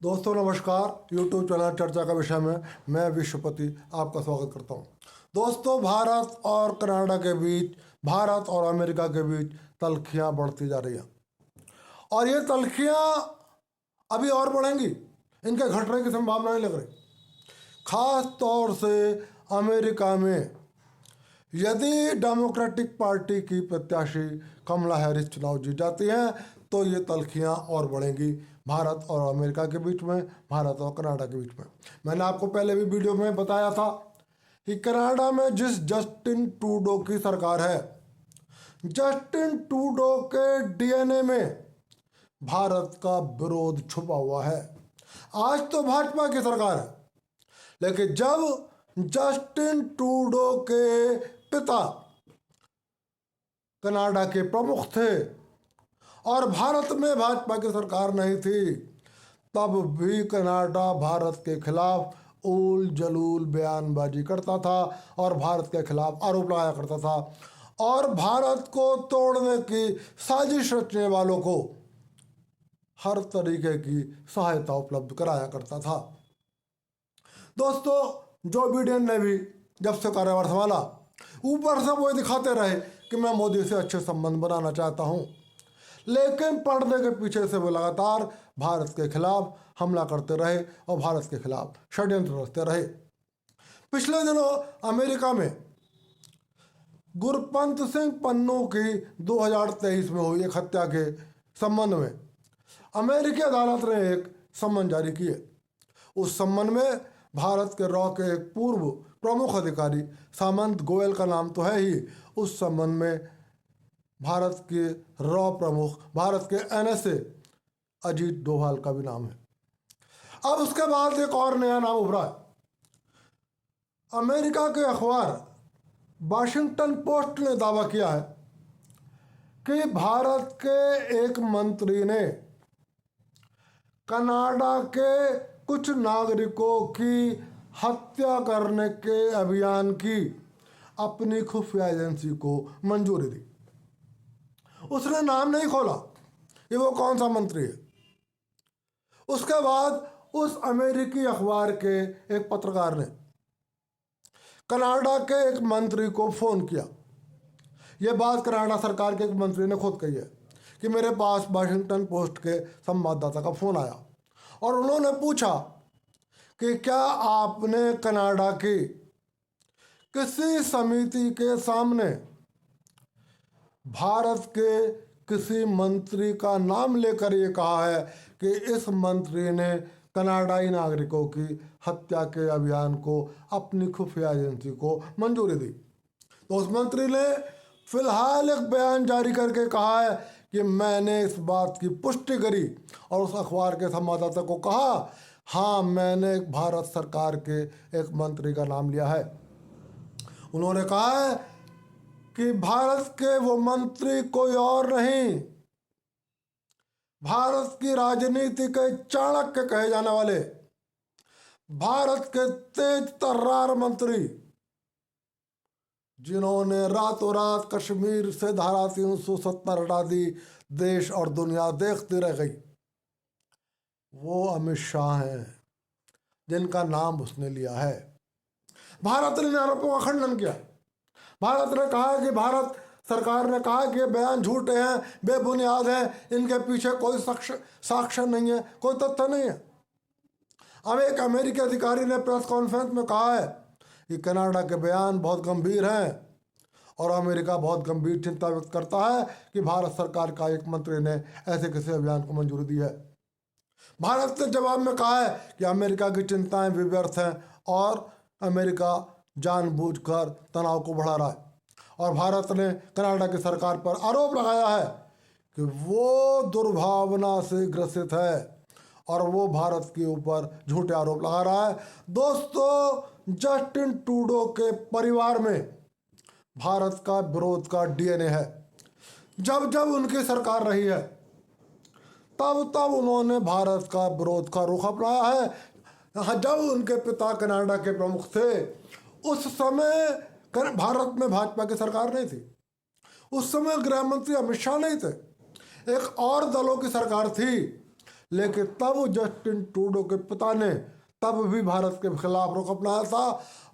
दोस्तों नमस्कार। YouTube channel चर्चा का विषय में मैं विश्वपति आपका स्वागत करता हूं। दोस्तों, भारत और कनाडा के बीच, भारत और अमेरिका के बीच तल्खियां बढ़ती जा रही हैं और ये तल्खियां अभी और बढ़ेंगी। इनके घटने की संभावना नहीं लग रही। खास तौर से अमेरिका में यदि डेमोक्रेटिक पार्टी की प्रत्याशी कमला हैरिस चुनाव जीत जाती हैं तो ये तल्खियां और बढ़ेंगी भारत और अमेरिका के बीच में, भारत और कनाडा के बीच में। मैंने आपको पहले भी वीडियो में बताया था कि कनाडा में जिस जस्टिन ट्रूडो की सरकार है, जस्टिन ट्रूडो के डीएनए में भारत का विरोध छुपा हुआ है। आज तो भाजपा की सरकार है, लेकिन जब जस्टिन ट्रूडो के पिता कनाडा के प्रमुख थे और भारत में भाजपा की सरकार नहीं थी, तब भी कनाडा भारत के खिलाफ उल जलूल बयानबाजी करता था और भारत के खिलाफ आरोप लगाया करता था और भारत को तोड़ने की साजिश रचने वालों को हर तरीके की सहायता उपलब्ध कराया करता था। दोस्तों, जो बिडेन ने भी जब से कार्यभार संभाला, ऊपर से वो दिखाते रहे कि मैं मोदी से अच्छे संबंध बनाना चाहता हूं, लेकिन पर्दे के पीछे से वो लगातार भारत के खिलाफ हमला करते रहे और भारत के खिलाफ षड्यंत्र रचते रहे। पिछले दिनों अमेरिका में गुरपंत सिंह पन्नू की 2023 में हुई एक हत्या के संबंध में अमेरिकी अदालत ने एक सम्मन जारी किए। उस सम्मन में भारत के रॉ के एक पूर्व प्रमुख अधिकारी सामंत गोयल का नाम तो है ही, उस सम्मन में भारत के रॉ प्रमुख, भारत के एनएसए अजीत डोभाल का भी नाम है। अब उसके बाद एक और नया नाम उभरा है। अमेरिका के अखबार वाशिंगटन पोस्ट ने दावा किया है कि भारत के एक मंत्री ने कनाडा के कुछ नागरिकों की हत्या करने के अभियान की अपनी खुफिया एजेंसी को मंजूरी दी। उसने नाम नहीं खोला कि वो कौन सा मंत्री है। उसके बाद उस अमेरिकी अखबार के एक पत्रकार ने कनाडा के एक मंत्री को फोन किया। यह बात कनाडा सरकार के एक मंत्री ने खुद कही है कि मेरे पास वाशिंगटन पोस्ट के संवाददाता का फोन आया और उन्होंने पूछा कि क्या आपने कनाडा की किसी समिति के सामने भारत के किसी मंत्री का नाम लेकर ये कहा है कि इस मंत्री ने कनाडाई नागरिकों की हत्या के अभियान को अपनी खुफिया एजेंसी को मंजूरी दी। तो उस मंत्री ने फिलहाल एक बयान जारी करके कहा है कि मैंने इस बात की पुष्टि करी और उस अखबार के संवाददाता को कहा, हाँ, मैंने भारत सरकार के एक मंत्री का नाम लिया है। उन्होंने कहा है कि भारत के वो मंत्री कोई और नहीं, भारत की राजनीति के चाणक्य कहे जाने वाले भारत के तेज तर्रार मंत्री, जिन्होंने रातों रात कश्मीर से धारा 370 हटा दी, देश और दुनिया देखती रह गई, वो अमित शाह हैं, जिनका नाम उसने लिया है। भारत ने आरोपों का खंडन किया। भारत ने कहा कि भारत सरकार ने कहा कि ये बयान झूठे हैं, बेबुनियाद हैं, इनके पीछे कोई साक्ष्य नहीं है, कोई तथ्य नहीं है। अब एक अमेरिकी अधिकारी ने प्रेस कॉन्फ्रेंस में कहा है कि कनाडा के बयान बहुत गंभीर हैं और अमेरिका बहुत गंभीर चिंता व्यक्त करता है कि भारत सरकार का एक मंत्री ने ऐसे किसी अभियान को मंजूरी दी है। भारत ने जवाब में कहा है कि अमेरिका की चिंताएं भी व्यर्थ हैं और अमेरिका जानबूझकर तनाव को बढ़ा रहा है। और भारत ने कनाडा की सरकार पर आरोप लगाया है कि वो दुर्भावना से ग्रसित है और वो भारत के ऊपर झूठे आरोप लगा रहा है। दोस्तों, जस्टिन ट्रूडो के परिवार में भारत का विरोध का डीएनए है। जब जब उनकी सरकार रही है तब तब उन्होंने भारत का विरोध का रुख अपनाया है। जब उनके पिता कनाडा के प्रमुख थे, उस समय भारत में भाजपा की सरकार नहीं थी। उस समय गृह मंत्री अमित शाह नहीं थे, एक और दलों की सरकार थी। लेकिन तब जस्टिन ट्रूडो के पिता ने तब भी भारत के खिलाफ रुख अपनाया था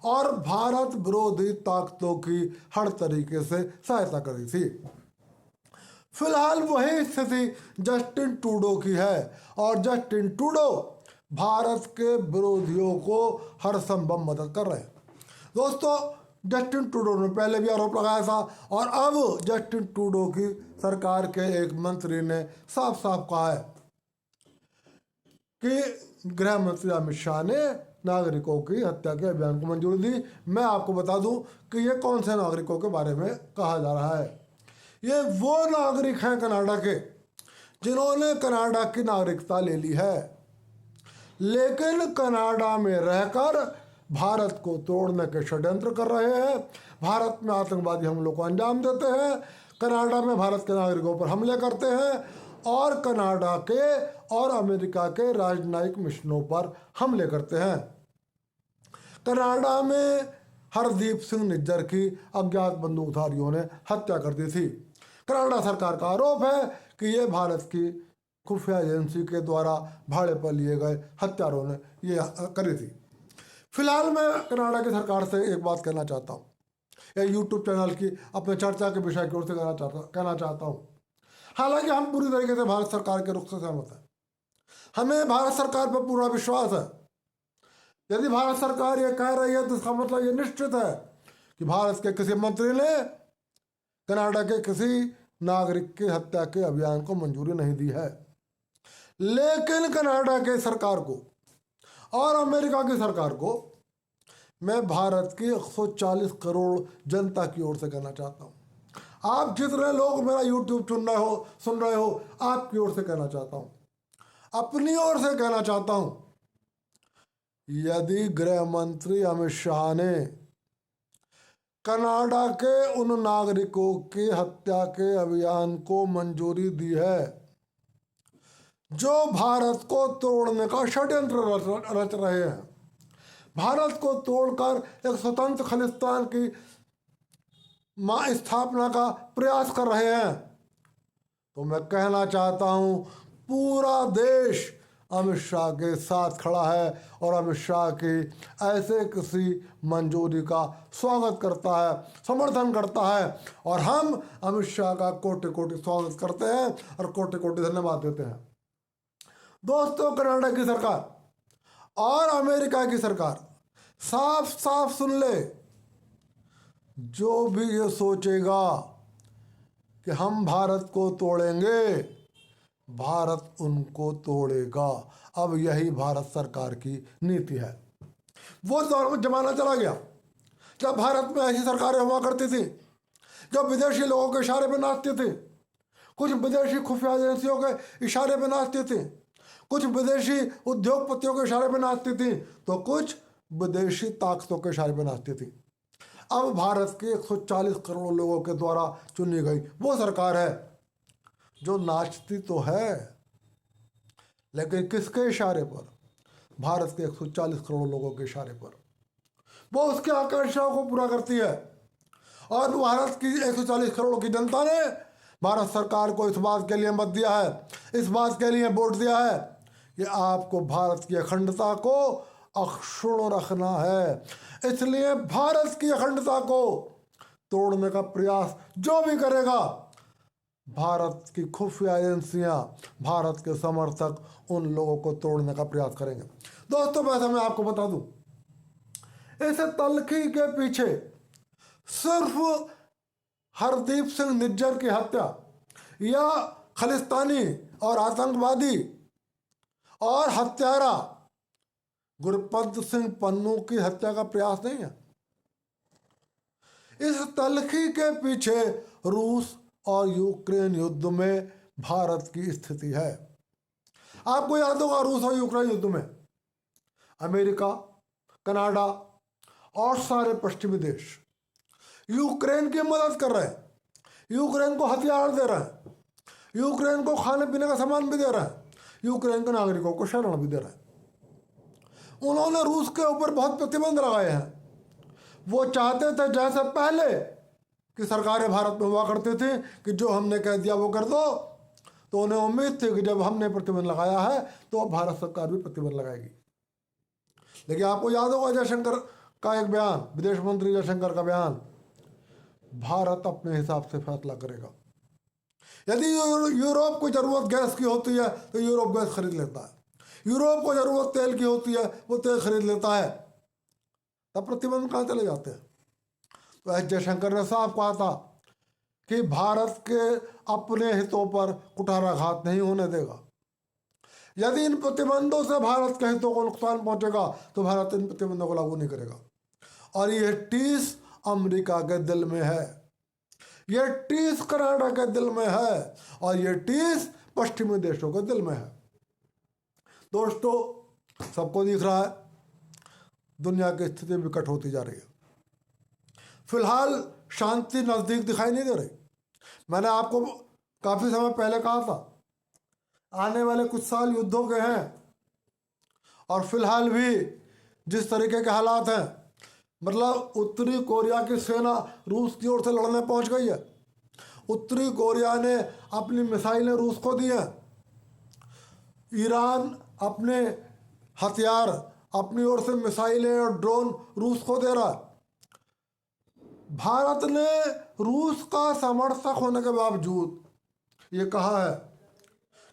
और भारत विरोधी ताकतों की हर तरीके से सहायता करी थी। फिलहाल वही स्थिति जस्टिन ट्रूडो की है और जस्टिन ट्रूडो भारत के विरोधियों को हर संभव मदद कर रहे हैं। दोस्तों, जस्टिन ट्रूडो ने पहले भी आरोप लगाया था और अब जस्टिन ट्रूडो की सरकार के एक मंत्री ने साफ साफ कहा है कि गृह मंत्री अमित शाह ने नागरिकों की हत्या के अभियान को मंजूरी दी। मैं आपको बता दूं कि ये कौन से नागरिकों के बारे में कहा जा रहा है। ये वो नागरिक हैं कनाडा के जिन्होंने कनाडा की नागरिकता ले ली है, लेकिन कनाडा में रहकर भारत को तोड़ने के षड्यंत्र कर रहे हैं, भारत में आतंकवादी हमलों को अंजाम देते हैं, कनाडा में भारत के नागरिकों पर हमले करते हैं और कनाडा के और अमेरिका के राजनयिक मिशनों पर हमले करते हैं। कनाडा में हरदीप सिंह निज्जर की अज्ञात बंदूकधारियों ने हत्या कर दी थी। कनाडा सरकार का आरोप है कि ये भारत की खुफिया एजेंसी के द्वारा भाड़े पर लिए गए हत्यारों ने ये करी थी। फिलहाल मैं कनाडा की सरकार से एक बात कहना चाहता हूँ, या यूट्यूब चैनल की अपने चर्चा के विषय की ओर से कहना चाहता हूँ। हालांकि हम पूरी तरीके से भारत सरकार के रुख से सहमत हैं, हमें भारत सरकार पर पूरा विश्वास है। यदि भारत सरकार ये कह रही है तो इसका मतलब ये निश्चित है कि भारत के किसी मंत्री ने कनाडा के किसी नागरिक की हत्या के अभियान को मंजूरी नहीं दी है। लेकिन कनाडा के सरकार को और अमेरिका की सरकार को मैं भारत की 140 करोड़ जनता की ओर से कहना चाहता हूँ, आप जितने लोग मेरा यूट्यूब सुन रहे हो आपकी ओर से कहना चाहता हूँ, अपनी ओर से कहना चाहता हूँ, यदि गृह मंत्री अमित शाह ने कनाडा के उन नागरिकों की हत्या के अभियान को मंजूरी दी है जो भारत को तोड़ने का षड्यंत्र रच रहे हैं, भारत को तोड़कर एक स्वतंत्र खालिस्तान की स्थापना का प्रयास कर रहे हैं, तो मैं कहना चाहता हूं पूरा देश अमित शाह के साथ खड़ा है और अमित शाह की ऐसे किसी मंजूरी का स्वागत करता है, समर्थन करता है और हम अमित शाह का कोटि कोटि स्वागत करते हैं और कोटि कोटि धन्यवाद देते हैं। दोस्तों, कनाडा की सरकार और अमेरिका की सरकार साफ साफ सुन ले, जो भी ये सोचेगा कि हम भारत को तोड़ेंगे, भारत उनको तोड़ेगा। अब यही भारत सरकार की नीति है। वो जमाना चला गया जब भारत में ऐसी सरकारें हुआ करती थी जो विदेशी लोगों के इशारे पर नाचती थी, कुछ विदेशी खुफिया एजेंसियों के इशारे पर नाचती थी, कुछ विदेशी उद्योगपतियों के इशारे पर नाचती थी, तो कुछ विदेशी ताकतों के इशारे पर नाचती थी। अब भारत के 140 करोड़ लोगों के द्वारा चुनी गई वो सरकार है जो नाचती तो है, लेकिन किसके इशारे पर? भारत के 140 करोड़ लोगों के इशारे पर। वो उसकी आकांक्षाओं को पूरा करती है और भारत की 140 करोड़ की जनता ने भारत सरकार को इस बात के लिए मत दिया है, इस बात के लिए वोट दिया है कि आपको भारत की अखंडता को अक्षुण्ण रखना है। इसलिए भारत की अखंडता को तोड़ने का प्रयास जो भी करेगा, भारत की खुफिया एजेंसियां, भारत के समर्थक उन लोगों को तोड़ने का प्रयास करेंगे। दोस्तों, वैसे मैं आपको बता दूं, इस तल्खी के पीछे सिर्फ हरदीप सिंह निज्जर की हत्या या खालिस्तानी और आतंकवादी और हत्यारा गुरपत सिंह पन्नू की हत्या का प्रयास नहीं है। इस तल्खी के पीछे रूस और यूक्रेन युद्ध में भारत की स्थिति है। आपको याद होगा, रूस और यूक्रेन युद्ध में अमेरिका, कनाडा और सारे पश्चिमी देश यूक्रेन की मदद कर रहे हैं, यूक्रेन को हथियार दे रहे हैं, यूक्रेन को खाने पीने का सामान भी दे रहे हैं, यूक्रेन के नागरिकों को शरण भी दे रहे हैं। उन्होंने रूस के ऊपर बहुत प्रतिबंध लगाए हैं। वो चाहते थे, जैसे पहले की सरकारें भारत में हुआ करती थी, कि जो हमने कह दिया वो कर दो, तो उन्हें उम्मीद थी कि जब हमने प्रतिबंध लगाया है तो अब भारत सरकार भी प्रतिबंध लगाएगी। लेकिन आपको याद होगा जयशंकर का एक बयान, विदेश मंत्री जयशंकर का बयान, भारत अपने हिसाब से फैसला करेगा। यदि यूरोप को जरूरत गैस की होती है तो यूरोप गैस खरीद लेता है, यूरोप को जरूरत तेल की होती है वो तेल खरीद लेता है, तब प्रतिबंध कहाँ चले जाते हैं। तो एस जयशंकर ने साफ कहा था कि भारत के अपने हितों पर कुठाराघात नहीं होने देगा। यदि इन प्रतिबंधों से भारत के हितों को नुकसान पहुंचेगा तो भारत इन प्रतिबंधों को लागू नहीं करेगा। और यह टीस अमेरिका के दिल में है, यह टीस कनाडा के दिल में है, और यह टीस पश्चिमी देशों के दिल में है। दोस्तों, सबको दिख रहा है दुनिया की स्थिति विकट होती जा रही है। फिलहाल शांति नजदीक दिखाई नहीं दे रही। मैंने आपको काफी समय पहले कहा था आने वाले कुछ साल युद्धों के हैं, और फिलहाल भी जिस तरीके के हालात हैं, मतलब उत्तरी कोरिया की सेना रूस की ओर से लड़ने पहुंच गई है। उत्तरी कोरिया ने अपनी मिसाइलें रूस को दी हैं, ईरान अपने हथियार अपनी ओर से मिसाइलें और ड्रोन रूस को दे रहा है। भारत ने रूस का समर्थक होने के बावजूद ये कहा है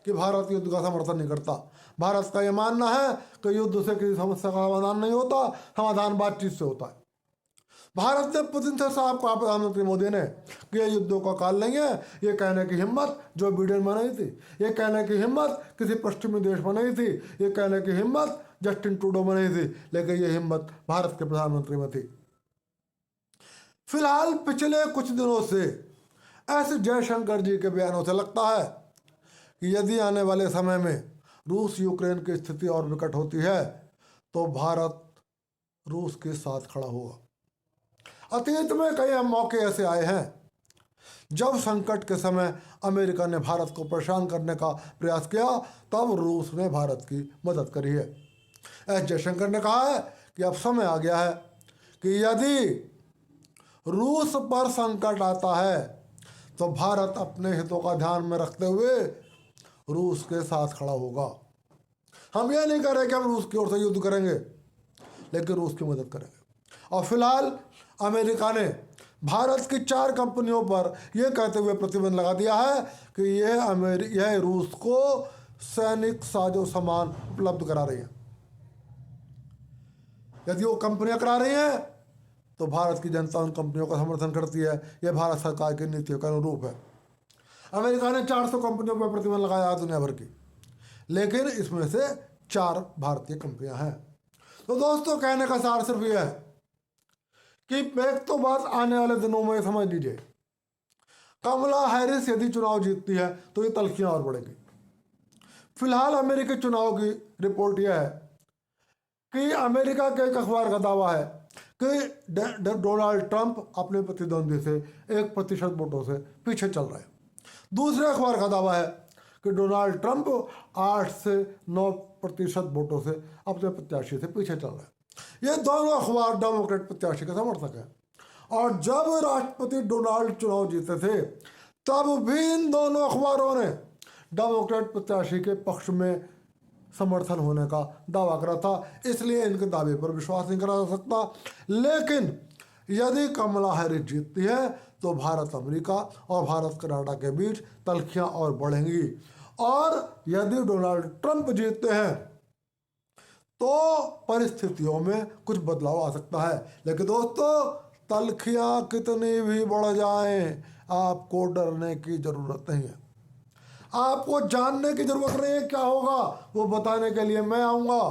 कि भारत युद्ध का समर्थन नहीं करता। भारत का ये मानना है कि युद्ध से किसी समस्या का समाधान नहीं होता, समाधान बातचीत से होता है। भारत ने पुतिन से साफ कहा, प्रधानमंत्री मोदी ने, कि ये युद्धों का काल नहीं है। ये कहने की हिम्मत जो बिडेन में नहीं थी, ये कहने की हिम्मत किसी पश्चिमी देश में नहीं थी, ये कहने की हिम्मत जस्टिन ट्रूडो में नहीं थी, लेकिन ये हिम्मत भारत के प्रधानमंत्री में थी। फिलहाल पिछले कुछ दिनों से ऐसे जयशंकर जी के बयानों से लगता है कि यदि आने वाले समय में रूस यूक्रेन की स्थिति और विकट होती है तो भारत रूस के साथ खड़ा होगा। अतीत में कई मौके ऐसे आए हैं जब संकट के समय अमेरिका ने भारत को परेशान करने का प्रयास किया, तब रूस ने भारत की मदद करी है। एस जयशंकर ने कहा है कि अब समय आ गया है कि यदि रूस पर संकट आता है तो भारत अपने हितों का ध्यान में रखते हुए रूस के साथ खड़ा होगा। हम ये नहीं कह रहे कि हम रूस की ओर से युद्ध करेंगे, लेकिन रूस की मदद करेंगे। और फिलहाल अमेरिका ने भारत की 4 कंपनियों पर यह कहते हुए प्रतिबंध लगा दिया है कि यह रूस को सैनिक साजो सामान उपलब्ध करा रही है। यदि वो कंपनियां करा रही हैं तो भारत की जनता उन कंपनियों का समर्थन करती है। यह भारत सरकार की नीतियों का अनुरूप है। अमेरिका ने 400 कंपनियों पर प्रतिबंध लगाया है दुनिया भर की, लेकिन इसमें से 4 भारतीय कंपनियां हैं। तो दोस्तों, कहने का सार सिर्फ यह है कि एक तो बात आने वाले दिनों में समझ लीजिए, कमला हैरिस यदि चुनाव जीतती है तो ये तल्खियां और बढ़ेगी। फिलहाल अमेरिकी चुनाव की रिपोर्ट यह है कि अमेरिका के एक अखबार का दावा है कि डोनाल्ड ट्रंप अपने प्रतिद्वंदी से 1% वोटों से पीछे चल रहे हैं। दूसरे अखबार का दावा है कि डोनाल्ड ट्रंप 8 से 9% वोटों से अपने प्रत्याशी से पीछे चल रहे हैं। ये दोनों अखबार डेमोक्रेट प्रत्याशी के समर्थक हैं। और जब राष्ट्रपति डोनाल्ड चुनाव जीते थे तब भी इन दोनों अखबारों ने डेमोक्रेट प्रत्याशी के पक्ष में समर्थन होने का दावा करा था, इसलिए इनके दावे पर विश्वास नहीं करा जा सकता। लेकिन यदि कमला हैरिस जीतती है तो भारत अमेरिका और भारत कनाडा के बीच तल्खियां और बढ़ेंगी। और यदि डोनाल्ड ट्रंप जीतते हैं तो परिस्थितियों में कुछ बदलाव आ सकता है। लेकिन दोस्तों, तल्खियां कितनी भी बढ़ जाएं, आपको डरने की जरूरत नहीं है। आपको जानने की जरूरत नहीं है क्या होगा, वो बताने के लिए मैं आऊँगा।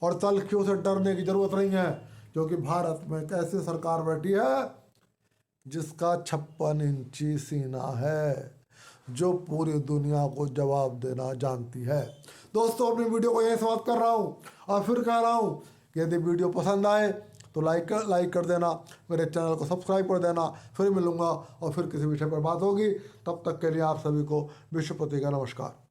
और तल्खियों से डरने की जरूरत नहीं है, क्योंकि भारत में एक ऐसी सरकार बैठी है जिसका 56 इंची सीना है, जो पूरी दुनिया को जवाब देना जानती है। दोस्तों, अपनी वीडियो को यहीं समाप्त कर रहा हूँ और फिर कह रहा हूँ कि यदि वीडियो पसंद आए तो लाइक कर देना, मेरे चैनल को सब्सक्राइब कर देना। फिर मिलूँगा और फिर किसी विषय पर बात होगी। तब तक के लिए आप सभी को विश्वपति का नमस्कार।